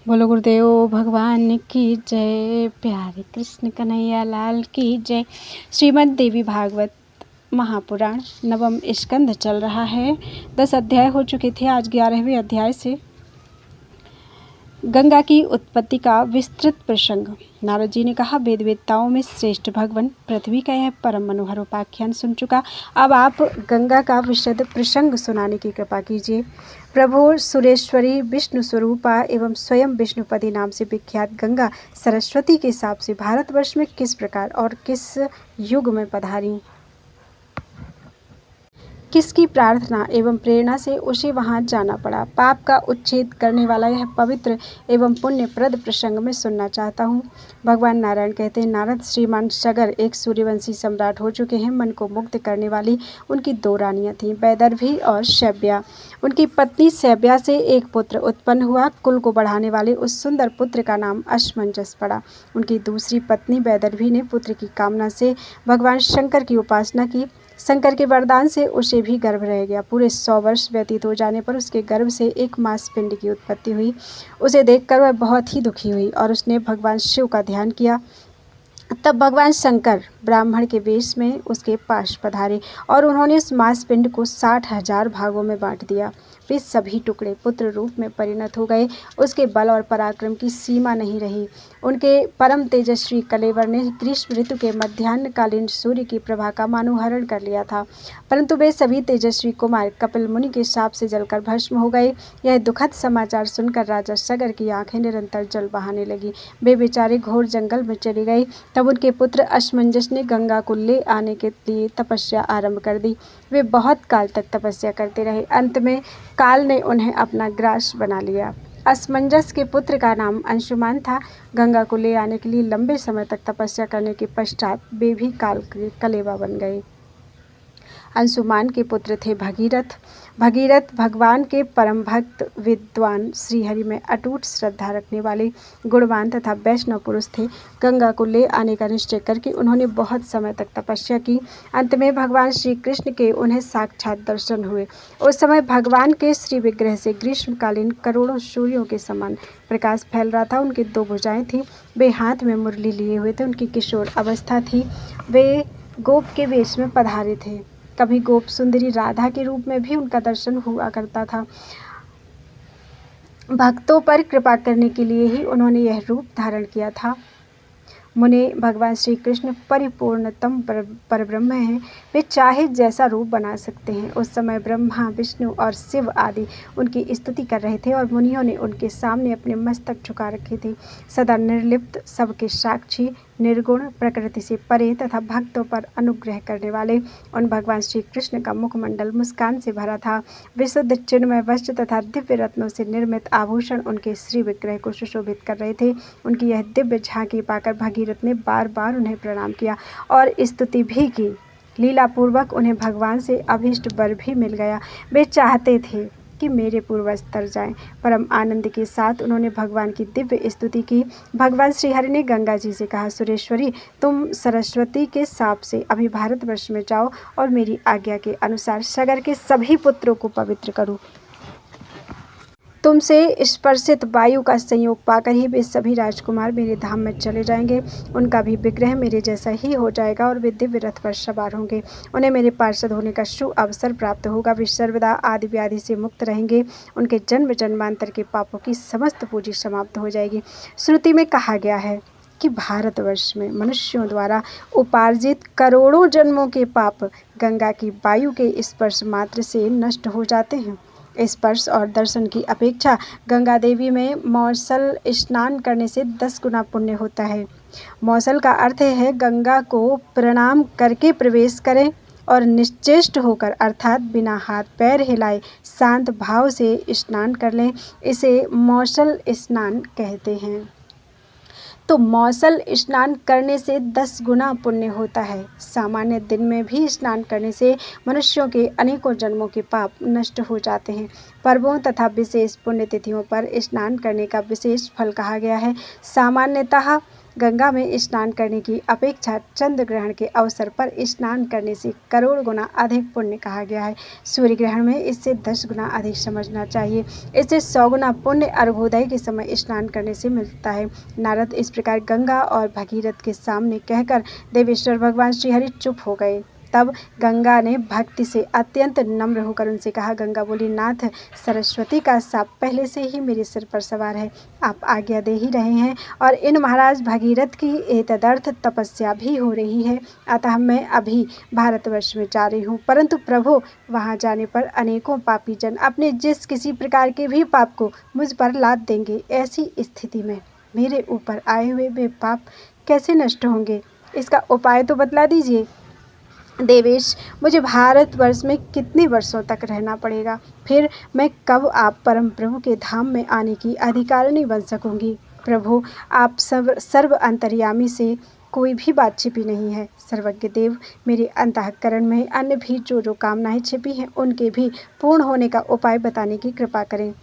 बोलो गुरुदेव भगवान की जय। प्यारे कृष्ण कन्हैया लाल की जय। श्रीमद् देवी भागवत महापुराण नवम स्कंध चल रहा है। 10 अध्याय हो चुके थे। आज 11वें अध्याय से गंगा की उत्पत्ति का विस्तृत प्रसंग। नारद जी ने कहा, वेद वेत्ताओं में श्रेष्ठ भगवान पृथ्वी का यह परम मनोहर उपाख्यान सुन चुका। अब आप गंगा का विशद प्रसंग सुनाने की कृपा कीजिए। प्रभु सुरेश्वरी विष्णु स्वरूपा एवं स्वयं विष्णुपति नाम से विख्यात गंगा सरस्वती के हिसाब से भारतवर्ष में किस प्रकार और किस युग में पधारी, किसकी प्रार्थना एवं प्रेरणा से उसे वहां जाना पड़ा, पाप का उच्छेद करने वाला यह पवित्र एवं पुण्यप्रद प्रसंग में सुनना चाहता हूँ। भगवान नारायण कहते हैं, नारद, श्रीमान सगर एक सूर्यवंशी सम्राट हो चुके हैं। मन को मुग्ध करने वाली उनकी 2 रानियां थीं, वैदर्भी और शैव्या। उनकी पत्नी शैव्या से एक पुत्र उत्पन्न हुआ। कुल को बढ़ाने वाले उस सुंदर पुत्र का नाम असमंजस पड़ा। उनकी दूसरी पत्नी वैदर्भी ने पुत्र की कामना से भगवान शंकर की उपासना की। शंकर के वरदान से उसे भी गर्भ रह गया। पूरे 100 वर्ष व्यतीत हो जाने पर उसके गर्भ से एक मांस पिंड की उत्पत्ति हुई। उसे देखकर वह बहुत ही दुखी हुई और उसने भगवान शिव का ध्यान किया। तब भगवान शंकर ब्राह्मण के वेश में उसके पास पधारे और उन्होंने उस मांस पिंड को 60,000 भागों में बांट दिया। वे सभी टुकड़े पुत्र रूप में परिणत हो गए। उसके बल और पराक्रम की सीमा नहीं रही। उनके परम तेजस्वी कलेवर ने ग्रीष्म ऋतु के मध्याह्नकालीन सूर्य की प्रभा का मानुहरण कर लिया था, परंतु वे सभी तेजस्वी कुमार कपिल मुनि के शाप से जलकर भस्म हो गए। यह दुखद समाचार सुनकर राजा सगर की आंखें निरंतर जल बहाने लगी। वे बेचारे घोर जंगल में चले गए। तब उनके पुत्र असमंजस ने गंगा को ले आने के लिए तपस्या आरंभ कर दी। वे बहुत काल तक तपस्या करते रहे। अंत में काल ने उन्हें अपना ग्रास बना लिया। असमंजस के पुत्र का नाम अंशुमान था। गंगा को ले आने के लिए लंबे समय तक तपस्या करने के पश्चात वे भी काल के कलेवा बन गए। अंशुमान के पुत्र थे भगीरथ। भगीरथ भगवान के परम भक्त, विद्वान, श्रीहरि में अटूट श्रद्धा रखने वाले गुणवान तथा वैष्णव पुरुष थे। गंगा को ले आने का निश्चय करके उन्होंने बहुत समय तक तपस्या की। अंत में भगवान श्री कृष्ण के उन्हें साक्षात दर्शन हुए। उस समय भगवान के श्री विग्रह से ग्रीष्मकालीन करोड़ों सूर्यों के समान प्रकाश फैल रहा था। उनकी 2 भुजाएं थीं। वे हाथ में मुरली लिए हुए थे। उनकी किशोर अवस्था थी। वे गोप के वेश में पधारे थे। कभी गोप सुंदरी राधा के रूप में भी उनका दर्शन हुआ करता था। भक्तों पर कृपा करने के लिए ही उन्होंने यह रूप धारण किया था। मुने, भगवान श्री कृष्ण परिपूर्णतम परब्रह्म हैं। वे चाहे जैसा रूप बना सकते हैं। उस समय ब्रह्मा, विष्णु और शिव आदि उनकी स्तुति कर रहे थे और मुनियों ने उनके सामने अपने मस्तक झुका रखे थे। सदा निर्लिप्त, सबके साक्षी, निर्गुण, प्रकृति से परे तथा भक्तों पर अनुग्रह करने वाले उन भगवान श्री कृष्ण का मुखमंडल मुस्कान से भरा था। विशुद्ध चिन्मय वस्त्र तथा दिव्य रत्नों से निर्मित आभूषण उनके श्री विग्रह को सुशोभित कर रहे थे। उनकी यह दिव्य झांकी पाकर भगीरथ ने बार बार उन्हें प्रणाम किया और स्तुति भी की। लीलापूर्वक उन्हें भगवान से अभीष्ट वर भी मिल गया। वे चाहते थे कि मेरे पूर्वज तर जाएं। परम आनंद के साथ उन्होंने भगवान की दिव्य स्तुति की। भगवान श्रीहरि ने गंगा जी से कहा, सुरेश्वरी, तुम सरस्वती के शाप से अभी भारतवर्ष में जाओ और मेरी आज्ञा के अनुसार सगर के सभी पुत्रों को पवित्र करो। तुमसे स्पर्शित वायु का संयोग पाकर ही वे सभी राजकुमार मेरे धाम में चले जाएंगे। उनका भी विग्रह मेरे जैसा ही हो जाएगा और वे दिव्य रथ पर सवार होंगे। उन्हें मेरे पार्षद होने का शुभ अवसर प्राप्त होगा। वे सर्वदा आदि व्याधि से मुक्त रहेंगे। उनके जन्म जन्मांतर के पापों की समस्त पूंजी समाप्त हो जाएगी। श्रुति में कहा गया है कि भारतवर्ष में मनुष्यों द्वारा उपार्जित करोड़ों जन्मों के पाप गंगा की वायु के स्पर्श मात्र से नष्ट हो जाते हैं। स्पर्श और दर्शन की अपेक्षा गंगा देवी में मौसल स्नान करने से 10 गुना पुण्य होता है। मौसल का अर्थ है गंगा को प्रणाम करके प्रवेश करें और निश्चेष्ट होकर अर्थात बिना हाथ पैर हिलाए शांत भाव से स्नान कर लें। इसे मौसल स्नान कहते हैं। तो मौसल स्नान करने से 10 गुना पुण्य होता है। सामान्य दिन में भी स्नान करने से मनुष्यों के अनेकों जन्मों के पाप नष्ट हो जाते हैं। पर्वों तथा विशेष पुण्यतिथियों पर स्नान करने का विशेष फल कहा गया है। सामान्यतः गंगा में स्नान करने की अपेक्षा चंद्र ग्रहण के अवसर पर स्नान करने से करोड़ गुना अधिक पुण्य कहा गया है। सूर्य ग्रहण में इससे 10 गुना अधिक समझना चाहिए। इससे 100 गुना पुण्य अर्घोदय के समय स्नान करने से मिलता है। नारद इस प्रकार गंगा और भगीरथ के सामने कहकर देवेश्वर भगवान श्रीहरि चुप हो गए। तब गंगा ने भक्ति से अत्यंत नम्र होकर उनसे कहा। गंगा बोली, नाथ, सरस्वती का शाप पहले से ही मेरे सिर पर सवार है। आप आज्ञा दे ही रहे हैं और इन महाराज भगीरथ की एतदर्थ तपस्या भी हो रही है। अतः मैं अभी भारतवर्ष में जा रही हूँ, परंतु प्रभु, वहाँ जाने पर अनेकों पापी जन अपने जिस किसी प्रकार के भी पाप को मुझ पर लाद देंगे। ऐसी स्थिति में मेरे ऊपर आए हुए वे पाप कैसे नष्ट होंगे? इसका उपाय तो बतला दीजिए। देवेश, मुझे भारतवर्ष में कितने वर्षों तक रहना पड़ेगा? फिर मैं कब आप परम प्रभु के धाम में आने की अधिकारिणी बन सकूंगी? प्रभु, आप सर्व अंतर्यामी से कोई भी बात छिपी नहीं है। सर्वज्ञ देव, मेरे अंतःकरण में अन्य भी जो कामनाएं छिपी हैं, उनके भी पूर्ण होने का उपाय बताने की कृपा करें।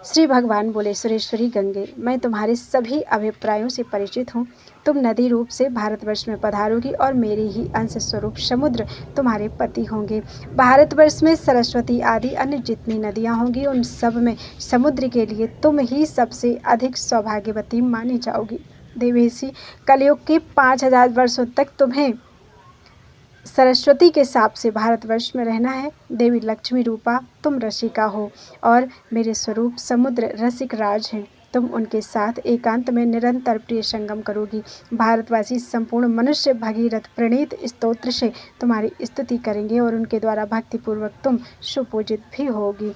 श्री भगवान बोले, सुरेश्वरी गंगे, मैं तुम्हारे सभी अभिप्रायों से परिचित हूँ। तुम नदी रूप से भारतवर्ष में पधारोगी और मेरे ही अंश स्वरूप समुद्र तुम्हारे पति होंगे। भारतवर्ष में सरस्वती आदि अन्य जितनी नदियाँ होंगी, उन सब में समुद्र के लिए तुम ही सबसे अधिक सौभाग्यवती मानी जाओगी। देवेशी, कलयुग के 5000 वर्षों तक तुम्हें सरस्वती के शाप से भारतवर्ष में रहना है। देवी लक्ष्मी रूपा तुम रसिका हो और मेरे स्वरूप समुद्र रसिक राज हैं। तुम उनके साथ एकांत में निरंतर प्रिय संगम करोगी। भारतवासी संपूर्ण मनुष्य भगीरथ प्रणीत स्तोत्र से तुम्हारी स्तुति करेंगे और उनके द्वारा भक्तिपूर्वक तुम सुपूजित भी होगी।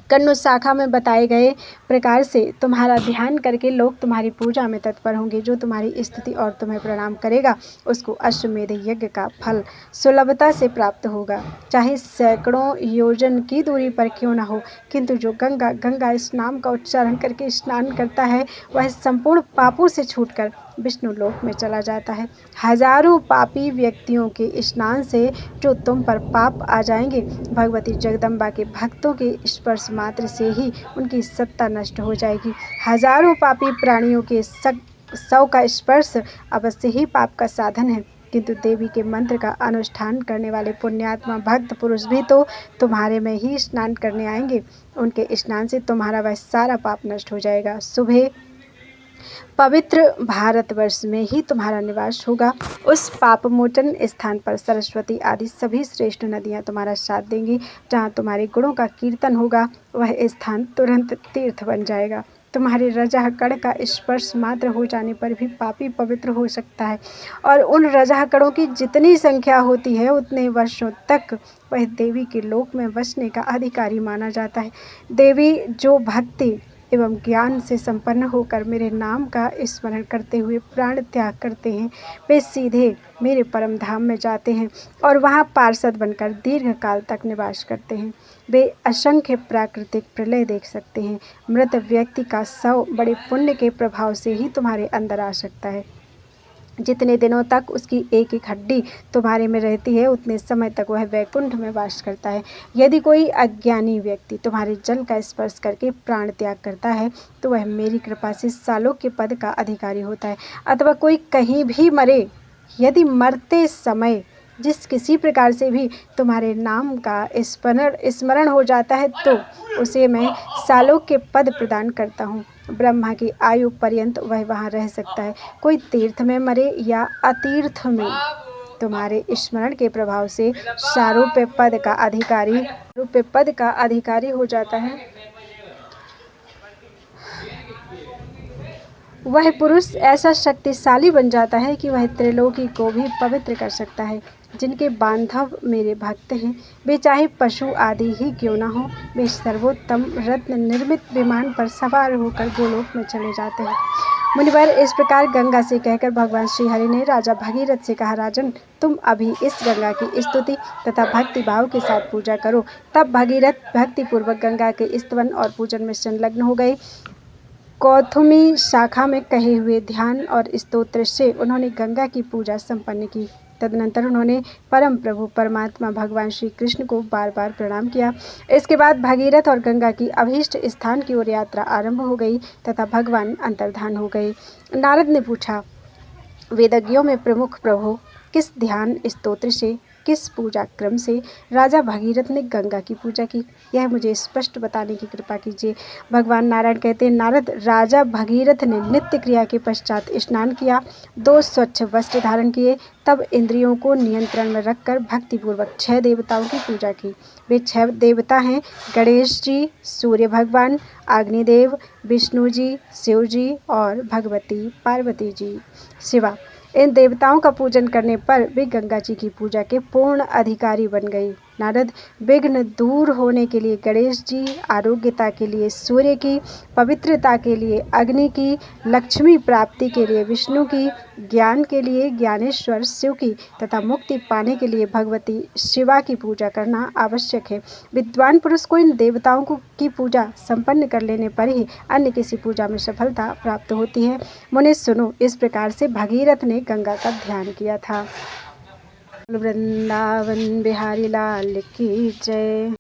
कन्नु शाखा में बताए गए प्रकार से तुम्हारा ध्यान करके लोग तुम्हारी पूजा में तत्पर होंगे। जो तुम्हारी स्तुति और तुम्हें प्रणाम करेगा, उसको अश्वमेध यज्ञ का फल सुलभता से प्राप्त होगा, चाहे सैकड़ों योजन की दूरी पर क्यों न हो। किंतु जो गंगा इस नाम का उच्चारण करके स्नान करता है, वह संपूर्ण पापों से छूटकर विष्णु लोक में चला जाता है। हजारों पापी व्यक्तियों के स्नान से जो तुम पर पाप आ जाएंगे, भगवती जगदम्बा के भक्तों के स्पर्श मात्र से ही उनकी सत्ता नष्ट हो जाएगी। हजारों पापी प्राणियों के शव का स्पर्श अवश्य ही पाप का साधन है, किंतु देवी के मंत्र का अनुष्ठान करने वाले पुण्यात्मा भक्त पुरुष भी तो तुम्हारे में ही स्नान करने आएंगे। उनके स्नान से तुम्हारा वह सारा पाप नष्ट हो जाएगा। सुबह पवित्र भारतवर्ष में ही तुम्हारा निवास होगा। उस पाप मोचन स्थान पर सरस्वती आदि सभी श्रेष्ठ नदियां तुम्हारा साथ देंगी। जहाँ तुम्हारे गुणों का कीर्तन होगा, वह स्थान तुरंत तीर्थ बन जाएगा। तुम्हारे रजह कण का स्पर्श मात्र हो जाने पर भी पापी पवित्र हो सकता है, और उन रजह कणों की जितनी संख्या होती है, उतने वर्षों तक वह देवी के लोक में बसने का अधिकारी माना जाता है। देवी जो भक्ति एवं ज्ञान से संपन्न होकर मेरे नाम का स्मरण करते हुए प्राण त्याग करते हैं, वे सीधे मेरे परम धाम में जाते हैं और वहाँ पार्षद बनकर दीर्घ काल तक निवास करते हैं। वे असंख्य प्राकृतिक प्रलय देख सकते हैं। मृत व्यक्ति का शव बड़े पुण्य के प्रभाव से ही तुम्हारे अंदर आ सकता है। जितने दिनों तक उसकी एक एक हड्डी तुम्हारे में रहती है, उतने समय तक वह वैकुंठ में वास करता है। यदि कोई अज्ञानी व्यक्ति तुम्हारे जल का स्पर्श करके प्राण त्याग करता है, तो वह मेरी कृपा से सालोक्य पद का अधिकारी होता है। अथवा कोई कहीं भी मरे, यदि मरते समय जिस किसी प्रकार से भी तुम्हारे नाम का स्मरण हो जाता है, तो उसे मैं सालोक्य पद प्रदान करता हूँ। ब्रह्मा की आयु पर्यंत वह वहाँ रह सकता है। कोई तीर्थ में मरे या अतीर्थ में, तुम्हारे स्मरण के प्रभाव से सारूप्य पद का अधिकारी हो जाता है। वह पुरुष ऐसा शक्तिशाली बन जाता है कि वह त्रिलोकी को भी पवित्र कर सकता है। जिनके बांधव मेरे भक्त हैं, वे चाहे पशु आदि ही क्यों न हो, वे सर्वोत्तम रत्न निर्मित विमान पर सवार होकर गोलोक में चले जाते हैं। मुनिवर, इस प्रकार गंगा से कहकर भगवान श्रीहरि ने राजा भगीरथ से कहा, राजन, तुम अभी इस गंगा की स्तुति तथा भक्ति भाव के साथ पूजा करो। तब भगीरथ भक्तिपूर्वक गंगा के स्तवन और पूजन में संलग्न हो गए। कौथुमी शाखा में कहे हुए ध्यान और स्तोत्र से उन्होंने गंगा की पूजा संपन्न की। तदनंतर उन्होंने परम प्रभु परमात्मा भगवान श्री कृष्ण को बार बार प्रणाम किया। इसके बाद भगीरथ और गंगा की अभीष्ट स्थान की ओर यात्रा आरंभ हो गई तथा भगवान अंतर्धान हो गए। नारद ने पूछा, वेदज्ञों में प्रमुख प्रभु किस ध्यान स्तोत्र से, किस पूजा क्रम से राजा भगीरथ ने गंगा की पूजा की, यह मुझे स्पष्ट बताने की कृपा कीजिए। भगवान नारायण कहते हैं, नारद, राजा भगीरथ ने नित्य क्रिया के पश्चात स्नान किया, 2 स्वच्छ वस्त्र धारण किए, तब इंद्रियों को नियंत्रण में रखकर भक्तिपूर्वक 6 देवताओं की पूजा की। वे 6 देवता हैं गणेश जी, सूर्य भगवान, अग्निदेव, विष्णु जी, शिव जी और भगवती पार्वती जी शिवा। इन देवताओं का पूजन करने पर वे गंगा जी की पूजा के पूर्ण अधिकारी बन गई। नारद, विघ्न दूर होने के लिए गणेश जी, आरोग्यता के लिए सूर्य की, पवित्रता के लिए अग्नि की, लक्ष्मी प्राप्ति के लिए विष्णु की, ज्ञान के लिए ज्ञानेश्वर शिव की तथा मुक्ति पाने के लिए भगवती शिवा की पूजा करना आवश्यक है। विद्वान पुरुष को इन देवताओं की पूजा संपन्न कर लेने पर ही अन्य किसी पूजा में सफलता प्राप्त होती है। मुने सुनो, इस प्रकार से भगीरथ ने गंगा का ध्यान किया था। वृंदावन बिहारी लाल की जय।